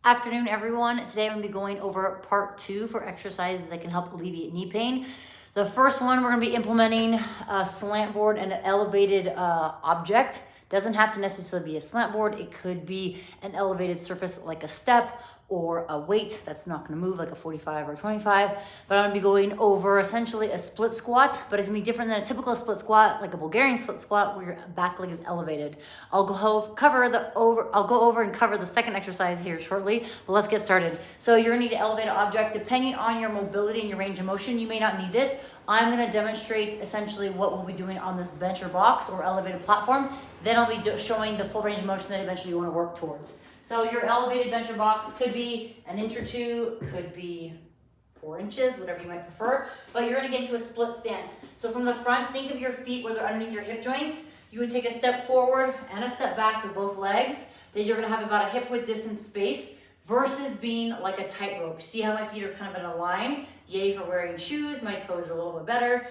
Afternoon, everyone. Today I'm going to be going over part 2 for exercises that can help alleviate knee pain. The first one, we're going to be implementing a slant board and an elevated object. Doesn't have to necessarily be a slant board. It could be an elevated surface like a step or a weight that's not going to move like a 45 or 25. But I'm going to be going over essentially a split squat, but it's going to be different than a typical split squat, like a Bulgarian split squat where your back leg is elevated. I'll go over and cover the second exercise here shortly, but let's get started. So you're going to need to elevate an object. Depending on your mobility and your range of motion, you may not need this. I'm going to demonstrate essentially what we'll be doing on this bench or box or elevated platform. Then I'll be showing the full range of motion that eventually you want to work towards. So your elevated bench or box could be an inch or two, could be 4 inches, whatever you might prefer, but you're gonna get into a split stance. So from the front, think of your feet where they're underneath your hip joints. You would take a step forward and a step back with both legs. Then you're gonna have about a hip width distance space versus being like a tightrope. See how my feet are kind of in a line? Yay for wearing shoes, my toes are a little bit better.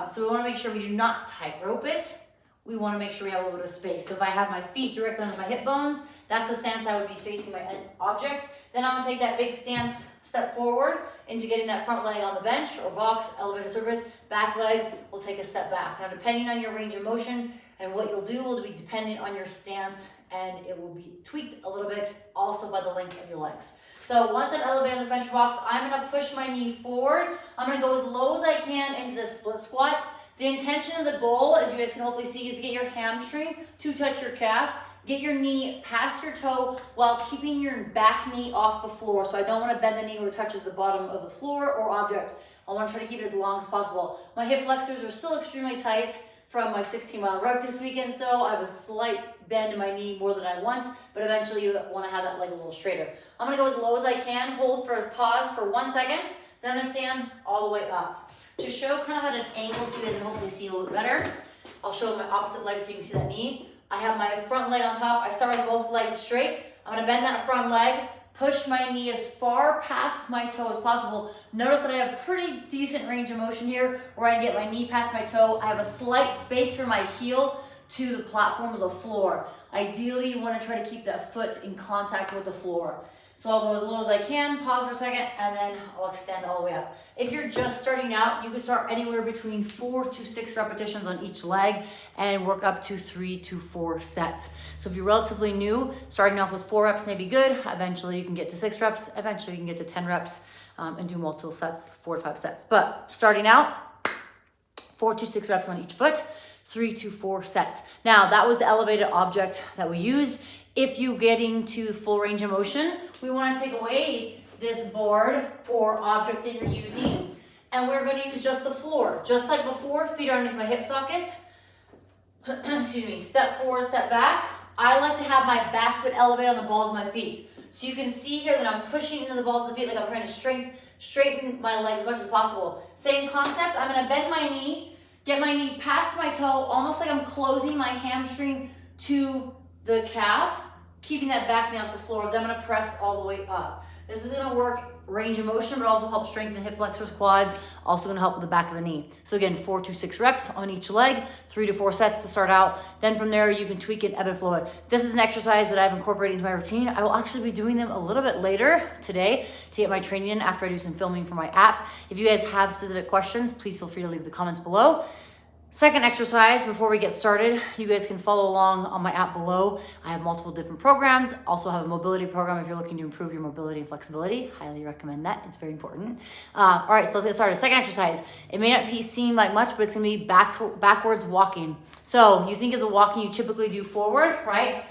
So we wanna make sure we do not tightrope it. We wanna make sure we have a little bit of space. So if I have my feet directly under my hip bones, that's the stance I would be facing my object. Then I'm gonna take that big stance, step forward into getting that front leg on the bench or box, elevated surface, back leg will take a step back. Now, depending on your range of motion and what you'll do will be dependent on your stance, and it will be tweaked a little bit also by the length of your legs. So once I'm elevated on this bench or box, I'm gonna push my knee forward. I'm gonna go as low as I can into the split squat. The intention of the goal, as you guys can hopefully see, is to get your hamstring to touch your calf. Get your knee past your toe while keeping your back knee off the floor. So I don't want to bend the knee where it touches the bottom of the floor or object. I want to try to keep it as long as possible. My hip flexors are still extremely tight from my 16-mile run this weekend, so I have a slight bend in my knee more than I want, but eventually you want to have that leg a little straighter. I'm going to go as low as I can, hold for a pause for 1 second, then I'm going to stand all the way up. To show kind of at an angle so you guys can hopefully see a little bit better, I'll show my opposite leg so you can see that knee. I have my front leg on top. I start with both legs straight. I'm gonna bend that front leg, push my knee as far past my toe as possible. Notice that I have pretty decent range of motion here where I get my knee past my toe. I have a slight space for my heel to the platform of the floor. Ideally, you wanna try to keep that foot in contact with the floor. So I'll go as low as I can, pause for a second, and then I'll extend all the way up. If you're just starting out, you can start anywhere between 4 to 6 repetitions on each leg and work up to 3 to 4 sets. So if you're relatively new, starting off with 4 reps may be good. Eventually you can get to 6 reps. Eventually you can get to 10 reps and do multiple sets, 4 to 5 sets. But starting out, 4 to 6 reps on each foot, 3 to 4 sets. Now that was the elevated object that we used. If you're getting to full range of motion, we want to take away this board or object that you're using, and we're going to use just the floor. Just like before, feet are underneath my hip sockets. Excuse me, step forward, step back. I like to have my back foot elevated on the balls of my feet. So you can see here that I'm pushing into the balls of the feet like I'm trying to straighten my legs as much as possible. Same concept, I'm going to bend my knee, get my knee past my toe, almost like I'm closing my hamstring to the calf, keeping that back knee off the floor. Then I'm gonna press all the way up. This is gonna work range of motion, but also help strengthen hip flexors, quads, also gonna help with the back of the knee. So again, 4 to 6 reps on each leg, 3 to 4 sets to start out. Then from there, you can tweak it, ebb and flow it. This is an exercise that I've incorporated into my routine. I will actually be doing them a little bit later today to get my training in after I do some filming for my app. If you guys have specific questions, please feel free to leave the comments below. Second exercise, before we get started, you guys can follow along on my app below. I have multiple different programs. Also have a mobility program if you're looking to improve your mobility and flexibility. Highly recommend that. It's very important. All right, so let's get started. Second exercise. It may not seem like much, but it's gonna be backwards walking. So you think of the walking you typically do forward, right?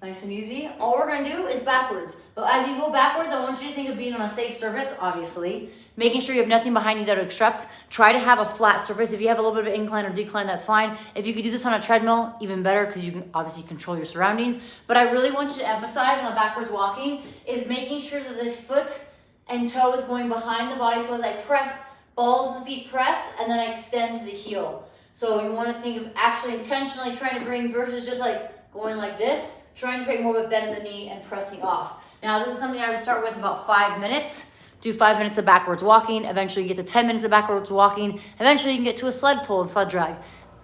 Nice and easy. All we're gonna do is backwards. But as you go backwards, I want you to think of being on a safe surface, obviously. Making sure you have nothing behind you that will obstruct. Try to have a flat surface. If you have a little bit of an incline or decline, that's fine. If you could do this on a treadmill, even better, because you can obviously control your surroundings. But I really want you to emphasize on the backwards walking is making sure that the foot and toe is going behind the body. So as I press, balls of the feet press, and then I extend to the heel. So you want to think of actually intentionally trying to bring versus just like going like this, trying to create more of a bend in the knee and pressing off. Now this is something I would start with about 5 minutes. Do 5 minutes of backwards walking. Eventually you get to 10 minutes of backwards walking. Eventually you can get to a sled pull and sled drag.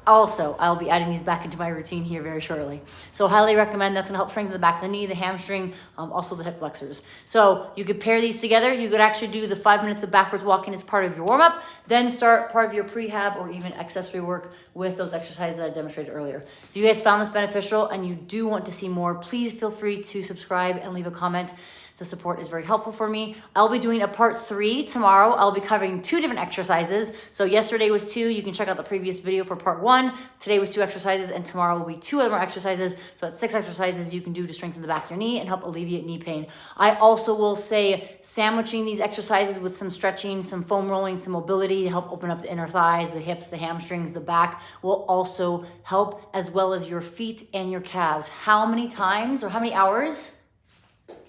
Also, I'll be adding these back into my routine here very shortly. So highly recommend. That's gonna help strengthen the back of the knee, the hamstring, also the hip flexors. So you could pair these together. You could actually do the 5 minutes of backwards walking as part of your warm up, then start part of your prehab or even accessory work with those exercises that I demonstrated earlier. If you guys found this beneficial and you do want to see more, please feel free to subscribe and leave a comment. The support is very helpful for me. I'll be doing a part 3 tomorrow. I'll be covering 2 different exercises. So yesterday was 2. You can check out the previous video for part 1. Today was 2 exercises, and tomorrow will be 2 other more exercises. So that's 6 exercises you can do to strengthen the back of your knee and help alleviate knee pain. I also will say sandwiching these exercises with some stretching, some foam rolling, some mobility to help open up the inner thighs, the hips, the hamstrings, the back will also help, as well as your feet and your calves. How many times or how many hours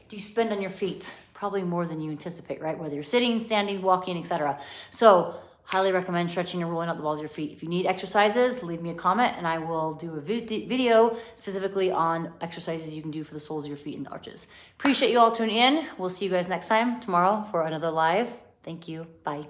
do you spend on your feet? Probably more than you anticipate, right? Whether you're sitting, standing, walking, etc. So highly recommend stretching and rolling out the balls of your feet. If you need exercises, leave me a comment and I will do a video specifically on exercises you can do for the soles of your feet and the arches. Appreciate you all tuning in. We'll see you guys next time tomorrow for another live. Thank you. Bye.